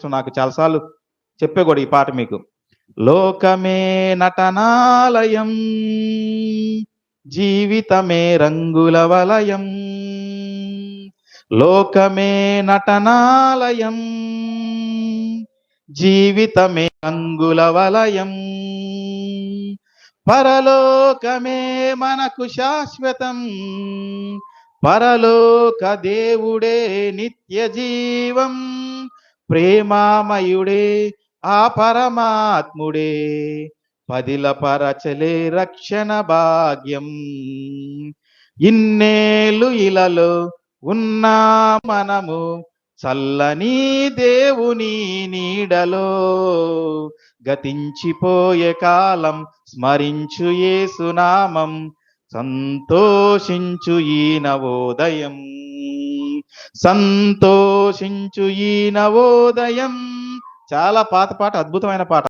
అదృష్టం. నాకు చాలాసార్లు చెప్పే కూడా ఈ పాట మీకు. లోకమే నటనాలయం, జీవితమే రంగుల వలయం. లోకమే నటనాలయం, జీవితమే రంగుల వలయం. పరలోకమే మనకు శాశ్వతం, పరలోక దేవుడే నిత్య జీవం. ప్రేమామయుడే ఆ పరమాత్ముడే, పదిల పరచలే రక్షణ భాగ్యం. ఇన్నేళ్ళు ఇలలో ఉన్నా మనము, చల్లని దేవుని నీడలో. గతించిపోయే కాలం స్మరించు యేసునామం, సంతోషించు ఈ నవోదయం. సంతోషించు ఈ నవోదయం. చాలా పాత పాట, అద్భుతమైన పాట.